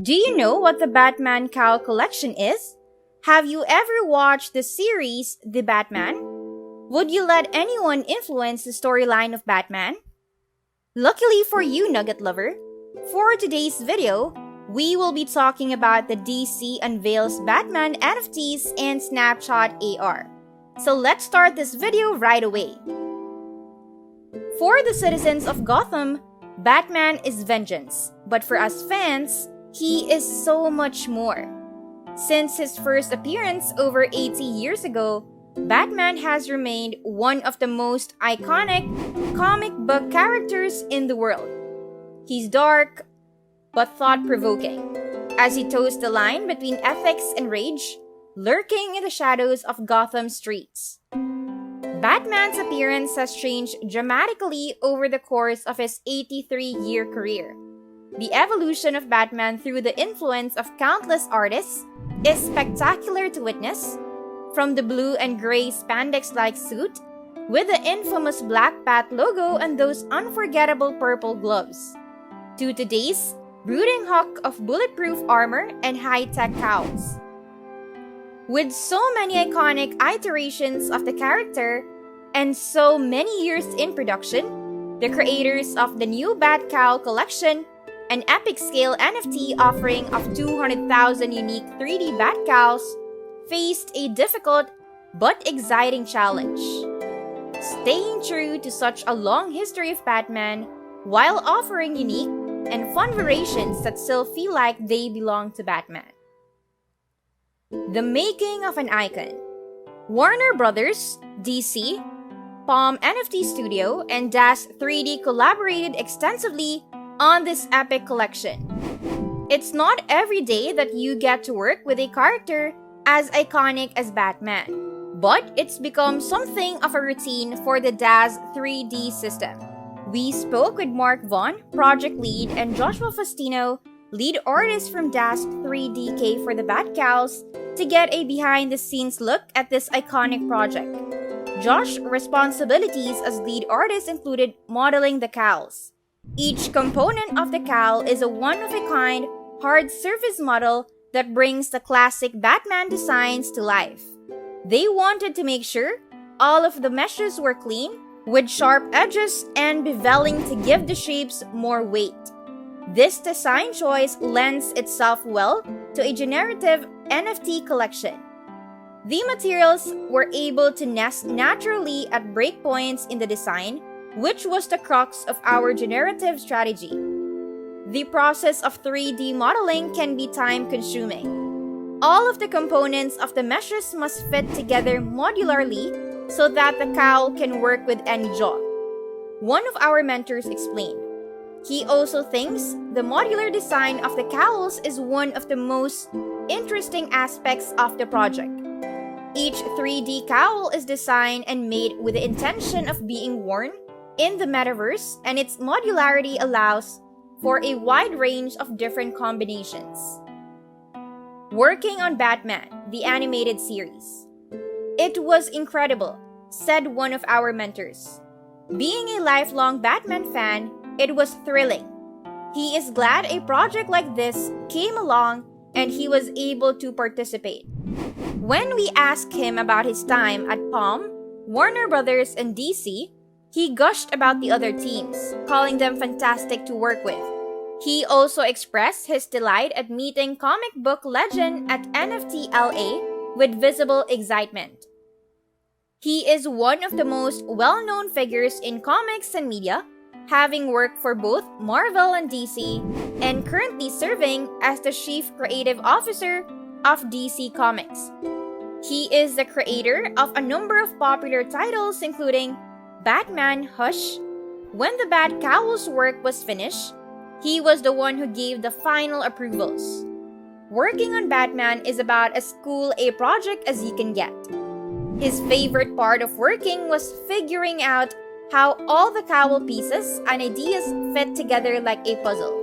Do you know what the Batman Cowl Collection is? Have you ever watched the series The Batman? Would you let anyone influence the storyline of Batman? Luckily for you, Nugget Lover, for today's video, we will be talking about the DC Unveils Batman NFTs and Snapshot AR. So let's start this video right away. For the citizens of Gotham, Batman is vengeance, but for us fans, he is so much more. Since his first appearance over 80 years ago, Batman has remained one of the most iconic comic book characters in the world. He's dark, but thought-provoking, as he toes the line between ethics and rage, lurking in the shadows of Gotham streets. Batman's appearance has changed dramatically over the course of his 83-year career. The evolution of Batman through the influence of countless artists is spectacular to witness, from the blue and gray spandex-like suit with the infamous Black Bat logo and those unforgettable purple gloves, to today's brooding hawk of bulletproof armor and high-tech cowls. With so many iconic iterations of the character and so many years in production, the creators of the new Bat Cowl Collection, an epic-scale NFT offering of 200,000 unique 3D Bat Cowls, faced a difficult but exciting challenge: staying true to such a long history of Batman while offering unique and fun variations that still feel like they belong to Batman. The making of an icon. Warner Brothers, DC, Palm NFT Studio, and Das 3D collaborated extensively on this epic collection. It's not every day that you get to work with a character as iconic as Batman, but it's become something of a routine for the DAZ 3D system. We spoke with Mark Vaughn, project lead, and Joshua Faustino, lead artist from DAZ 3DK for the Bat Cowls, to get a behind-the-scenes look at this iconic project. Josh's responsibilities as lead artist included modeling the cowls. Each component of the cowl is a one-of-a-kind, hard surface model that brings the classic Batman designs to life. They wanted to make sure all of the meshes were clean, with sharp edges and beveling to give the shapes more weight. This design choice lends itself well to a generative NFT collection. The materials were able to nest naturally at breakpoints in the design, which was the crux of our generative strategy. The process of 3D modeling can be time-consuming. All of the components of the meshes must fit together modularly so that the cowl can work with any jaw. One of our mentors explained. He also thinks the modular design of the cowls is one of the most interesting aspects of the project. Each 3D cowl is designed and made with the intention of being worn in the Metaverse, and its modularity allows for a wide range of different combinations. Working on Batman, the animated series. It was incredible, said one of our mentors. Being a lifelong Batman fan, it was thrilling. He is glad a project like this came along and he was able to participate. When we asked him about his time at Palm, Warner Brothers, and DC, he gushed about the other teams, calling them fantastic to work with. He also expressed his delight at meeting comic book legend at NFT LA with visible excitement. He is one of the most well-known figures in comics and media, having worked for both Marvel and DC, and currently serving as the Chief Creative Officer of DC Comics. He is the creator of a number of popular titles including Batman Hush. When the Bat Cowl's work was finished, he was the one who gave the final approvals. Working on Batman is about as cool a project as you can get. His favorite part of working was figuring out how all the cowl pieces and ideas fit together like a puzzle.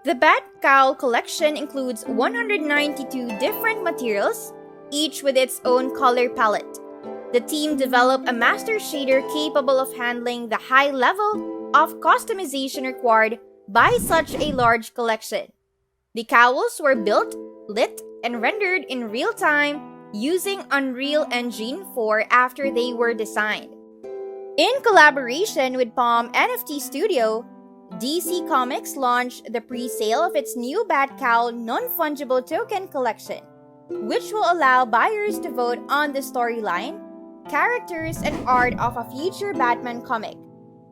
The Bat Cowl Collection includes 192 different materials, each with its own color palette. The team developed a master shader capable of handling the high level of customization required by such a large collection. The cowls were built, lit, and rendered in real time using Unreal Engine 4 after they were designed. In collaboration with Palm NFT Studio, DC Comics launched the pre-sale of its new Bat Cowl non-fungible token collection, which will allow buyers to vote on the storyline, characters, and art of a future Batman comic.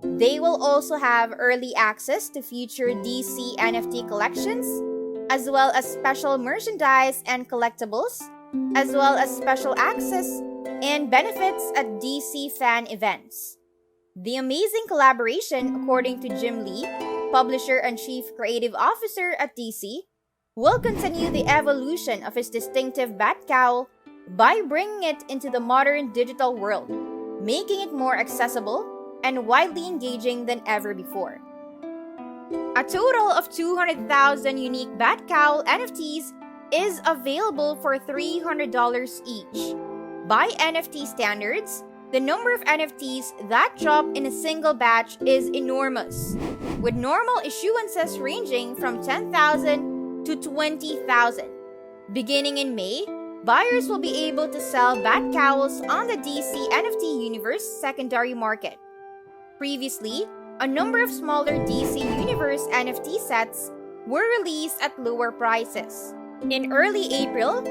They will also have early access to future DC NFT collections, as well as special merchandise and collectibles, as well as special access and benefits at DC fan events. The amazing collaboration, according to Jim Lee, publisher and chief creative officer at DC, will continue the evolution of his distinctive Bat Cowl by bringing it into the modern digital world, making it more accessible and widely engaging than ever before. A total of 200,000 unique Bat Cowl NFTs is available for $300 each. By NFT standards, the number of NFTs that drop in a single batch is enormous, with normal issuances ranging from 10,000 to 20,000. Beginning in May, buyers will be able to sell Bat Cowls on the DC NFT Universe secondary market. Previously, a number of smaller DC Universe NFT sets were released at lower prices. In early April,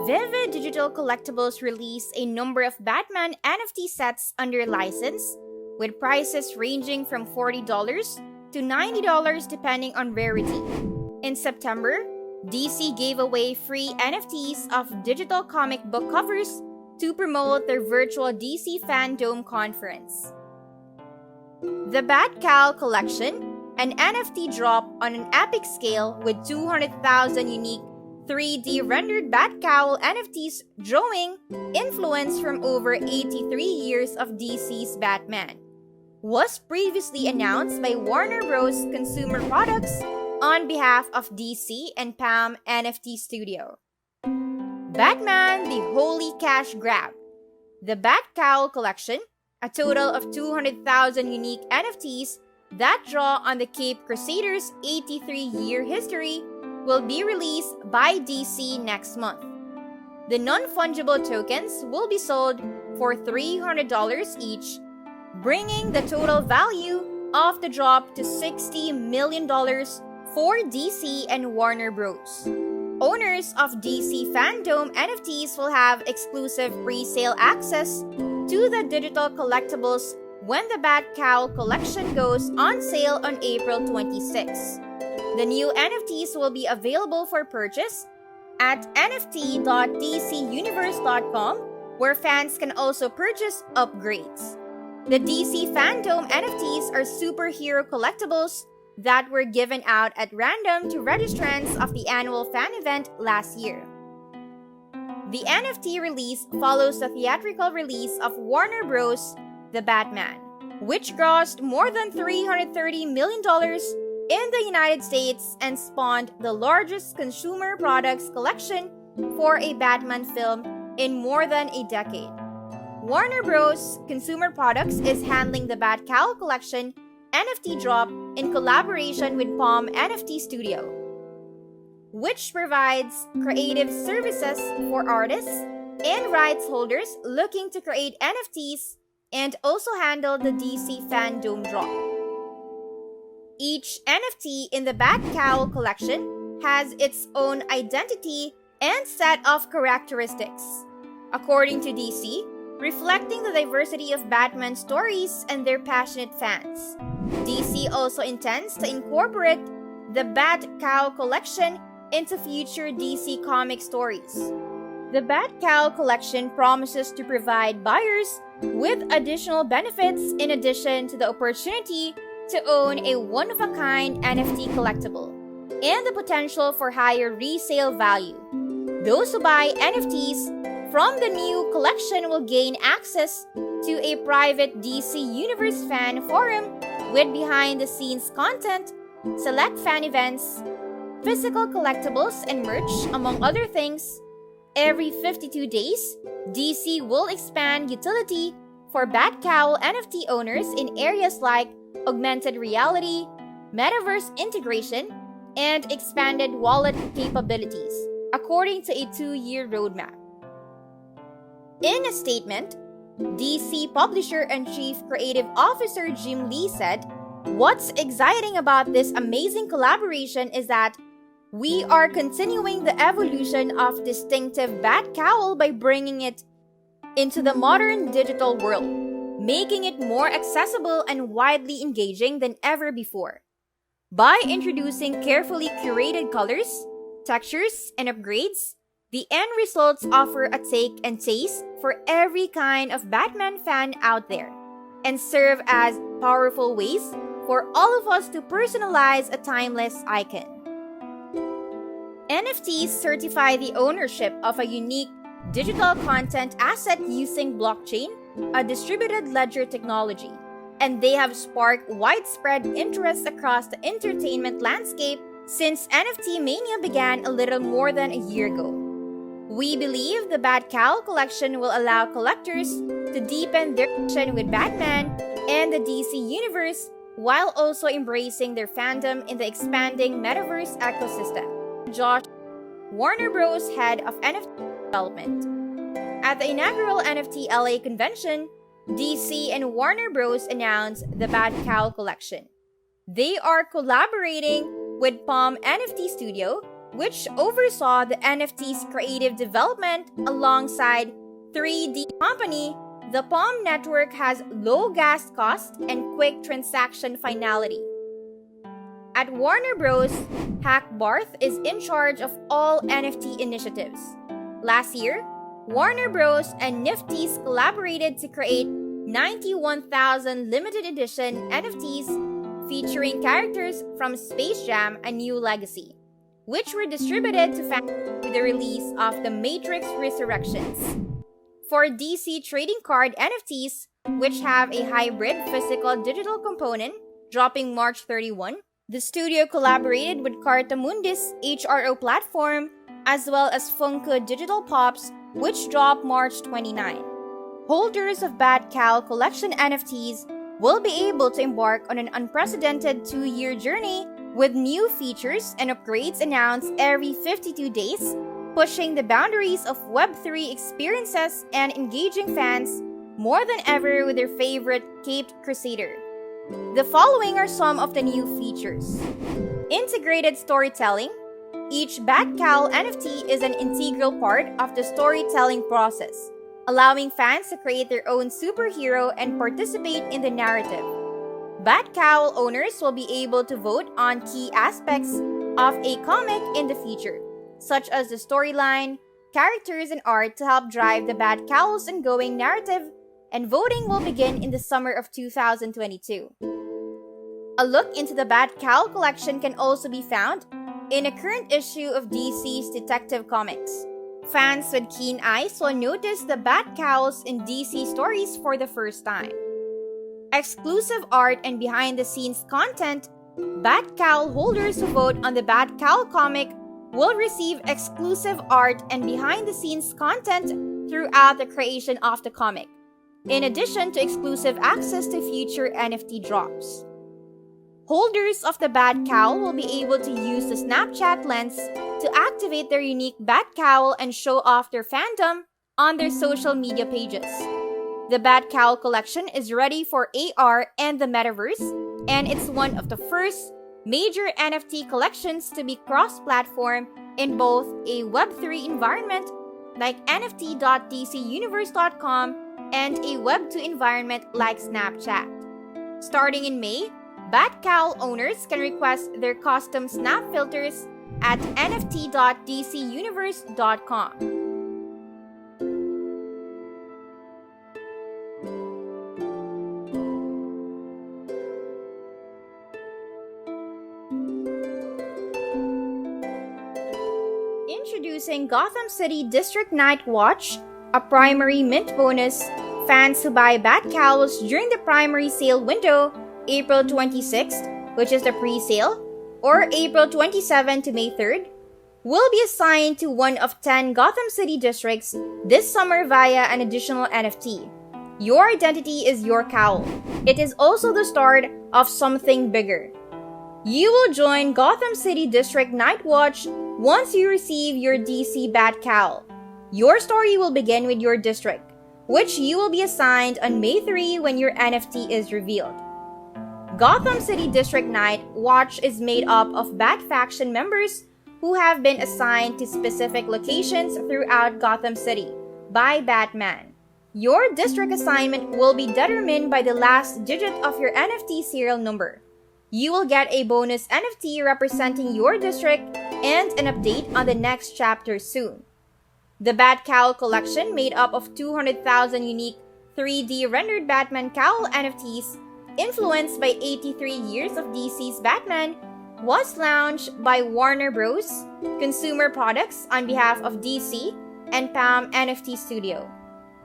Vivid Digital Collectibles released a number of Batman NFT sets under license, with prices ranging from $40 to $90 depending on rarity. In September, DC gave away free NFTs of digital comic book covers to promote their virtual DC Fandom conference. The Bat Cowl Collection, an NFT drop on an epic scale with 200,000 unique 3D rendered Bat Cowl NFTs drawing influence from over 83 years of DC's Batman, was previously announced by Warner Bros. Consumer Products on behalf of DC and Palm NFT Studio. Batman the Holy Cash Grab. The Bat Cowl Collection, a total of 200,000 unique NFTs that draw on the Cape Crusaders' 83-year history, will be released by DC next month. The non-fungible tokens will be sold for $300 each, bringing the total value of the drop to $60 million for DC and Warner Bros. Owners of DC Fandom NFTs will have exclusive pre-sale access to the digital collectibles when the Bat Cowl Collection goes on sale on April 26. The new NFTs will be available for purchase at nft.dcuniverse.com, where fans can also purchase upgrades. The DC Fandom NFTs are superhero collectibles that were given out at random to registrants of the annual fan event last year. The NFT release follows the theatrical release of Warner Bros. The Batman, which grossed more than $330 million in the United States and spawned the largest consumer products collection for a Batman film in more than a decade. Warner Bros. Consumer Products is handling the Bat Cowl Collection NFT drop in collaboration with Palm NFT Studio, which provides creative services for artists and rights holders looking to create NFTs and also handle the DC Fandom drop. Each NFT in the Bat Cowl Collection has its own identity and set of characteristics, according to DC, reflecting the diversity of Batman stories and their passionate fans. DC also intends to incorporate the Bat Cowl Collection into future DC comic stories. The Bat Cowl Collection promises to provide buyers with additional benefits in addition to the opportunity to own a one-of-a-kind NFT collectible and the potential for higher resale value. Those who buy NFTs from the new collection will gain access to a private DC Universe fan forum with behind-the-scenes content, select fan events, physical collectibles and merch, among other things, Every 52 days, DC will expand utility for Bat Cowl NFT owners in areas like augmented reality, Metaverse integration, and expanded wallet capabilities, according to a 2-year roadmap. In a statement, DC publisher and chief creative officer Jim Lee said, "What's exciting about this amazing collaboration is that we are continuing the evolution of distinctive Bat Cowl by bringing it into the modern digital world, making it more accessible and widely engaging than ever before. By introducing carefully curated colors, textures, and upgrades, the end results offer a take and taste for every kind of Batman fan out there, and serve as powerful ways for all of us to personalize a timeless icon." NFTs certify the ownership of a unique digital content asset using blockchain, a distributed ledger technology, and they have sparked widespread interest across the entertainment landscape since NFT mania began a little more than a year ago. We believe the Bat Cowl Collection will allow collectors to deepen their connection with Batman and the DC universe while also embracing their fandom in the expanding Metaverse ecosystem. Josh, Warner Bros. Head of NFT development. At the inaugural NFT LA convention, DC and Warner Bros. Announced the Bat Cowl Collection. They are collaborating with Palm NFT Studio, which oversaw the NFT's creative development alongside 3D company. The Palm network has low gas cost and quick transaction finality. At Warner Bros., Hack Barth is in charge of all NFT initiatives. Last year, Warner Bros. And Nifty's collaborated to create 91,000 limited edition NFTs featuring characters from Space Jam: A New Legacy, which were distributed to fans with the release of The Matrix Resurrections. For DC trading card NFTs, which have a hybrid physical-digital component, dropping March 31, the studio collaborated with Cartamundis HRO platform, as well as Funko Digital Pops, which drop March 29. Holders of Bat Cowl Collection NFTs will be able to embark on an unprecedented 2-year journey with new features and upgrades announced every 52 days, pushing the boundaries of Web3 experiences and engaging fans more than ever with their favorite Caped Crusader. The following are some of the new features. Integrated storytelling. Each Bat Cowl NFT is an integral part of the storytelling process, allowing fans to create their own superhero and participate in the narrative. Bat Cowl owners will be able to vote on key aspects of a comic in the future, such as the storyline, characters, and art to help drive the Bat Cowl's ongoing narrative, and voting will begin in the summer of 2022. A look into the Bat Cowl Collection can also be found in a current issue of DC's Detective Comics. Fans with keen eyes will notice the Bat Cowls in DC stories for the first time. Exclusive art and behind-the-scenes content. Bat Cowl holders who vote on the Bat Cowl comic will receive exclusive art and behind-the-scenes content throughout the creation of the comic, in addition to exclusive access to future NFT drops. Holders of the Bat Cowl will be able to use the Snapchat lens to activate their unique Bat Cowl and show off their fandom on their social media pages. The Bat Cowl Collection is ready for AR and the Metaverse, and it's one of the first major NFT collections to be cross-platform in both a Web3 environment like NFT.DCUniverse.com and a Web2 environment like Snapchat. Starting in May, Bat Cowl owners can request their custom snap filters at NFT.DCUniverse.com. Introducing Gotham City District Night Watch, a primary mint bonus. Fans who buy Bat Cowls during the primary sale window, April 26th, which is the pre-sale, or April 27 to May 3rd, will be assigned to one of 10 Gotham City districts this summer via an additional NFT. Your identity is your cowl. It is also the start of something bigger. You will join Gotham City District Night Watch once you receive your DC Bat Cowl. Your story will begin with your district, which you will be assigned on May 3 when your NFT is revealed. Gotham City District Night Watch is made up of Bat Faction members who have been assigned to specific locations throughout Gotham City by Batman. Your district assignment will be determined by the last digit of your NFT serial number. You will get a bonus NFT representing your district and an update on the next chapter soon. The Bat Cowl Collection, made up of 200,000 unique 3D rendered Batman Cowl NFTs, influenced by 83 years of DC's Batman, was launched by Warner Bros. Consumer Products on behalf of DC and PAM NFT Studio.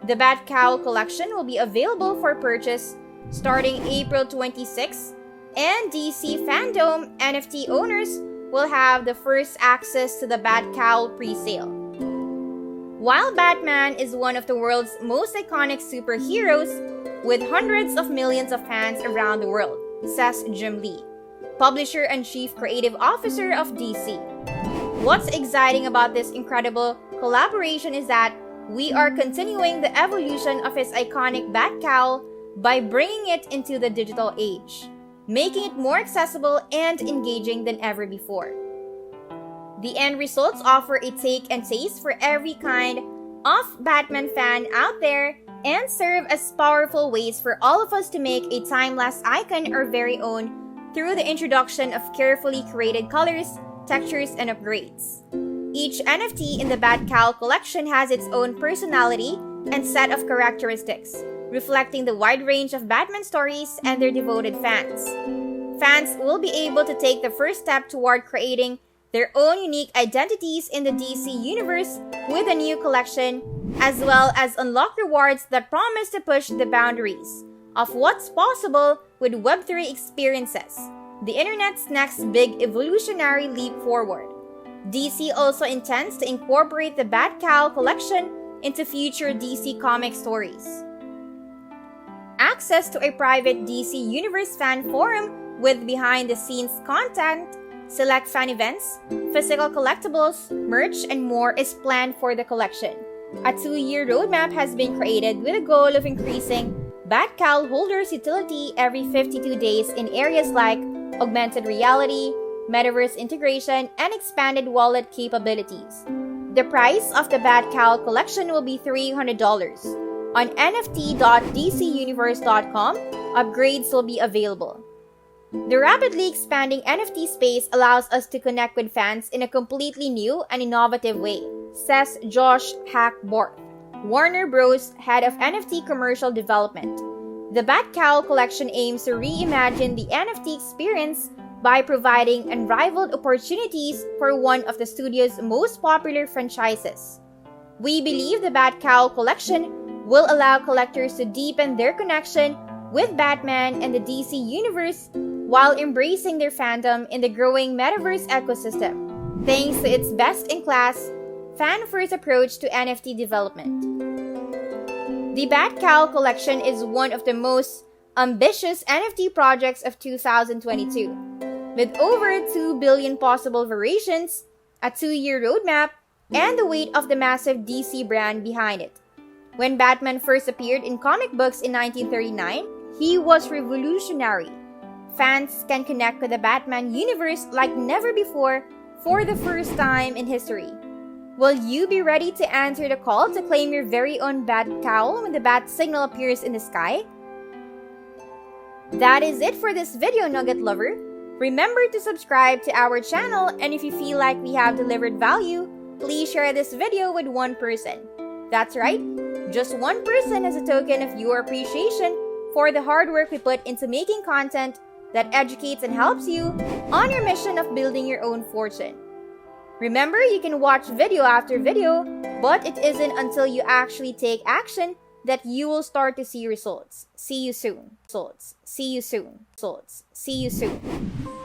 The Bat Cowl Collection will be available for purchase starting April 26, and DC Fandom NFT owners will have the first access to the Bat Cowl pre-sale. While Batman is one of the world's most iconic superheroes with hundreds of millions of fans around the world, says Jim Lee, publisher and chief creative officer of DC. What's exciting about this incredible collaboration is that we are continuing the evolution of his iconic Bat Cowl by bringing it into the digital age, making it more accessible and engaging than ever before. The end results offer a take and taste for every kind of Batman fan out there and serve as powerful ways for all of us to make a timeless icon our very own through the introduction of carefully curated colors, textures, and upgrades. Each NFT in the Bat Cowl Collection has its own personality and set of characteristics, reflecting the wide range of Batman stories and their devoted fans. Fans will be able to take the first step toward creating their own unique identities in the DC universe with a new collection, as well as unlock rewards that promise to push the boundaries of what's possible with Web3 experiences, the internet's next big evolutionary leap forward. DC also intends to incorporate the Bat Cowl Collection into future DC comic stories. Access to a private DC Universe fan forum with behind-the-scenes content, select fan events, physical collectibles, merch, and more is planned for the collection. A 2-year roadmap has been created with a goal of increasing Bat Cowl holders' utility every 52 days in areas like augmented reality, Metaverse integration, and expanded wallet capabilities. The price of the Bat Cowl Collection will be $300. On nft.dcuniverse.com, upgrades will be available. The rapidly expanding NFT space allows us to connect with fans in a completely new and innovative way, says Josh Hackborth, Warner Bros. Head of NFT Commercial Development. The Bat Cowl Collection aims to reimagine the NFT experience by providing unrivaled opportunities for one of the studio's most popular franchises. We believe the Bat Cowl Collection will allow collectors to deepen their connection with Batman and the DC Universe while embracing their fandom in the growing Metaverse ecosystem, thanks to its best-in-class, fan-first approach to NFT development. The Bat Cowl Collection is one of the most ambitious NFT projects of 2022, with over 2 billion possible variations, a 2-year roadmap, and the weight of the massive DC brand behind it. When Batman first appeared in comic books in 1939, he was revolutionary. Fans can connect with the Batman universe like never before for the first time in history. Will you be ready to answer the call to claim your very own Bat Cowl when the Bat signal appears in the sky? That is it for this video, Nugget lover. Remember to subscribe to our channel, and if you feel like we have delivered value, please share this video with one person. That's right, just one person as a token of your appreciation for the hard work we put into making content that educates and helps you on your mission of building your own fortune. Remember, you can watch video after video, but it isn't until you actually take action that you will start to see results. See you soon. See you soon. See you soon.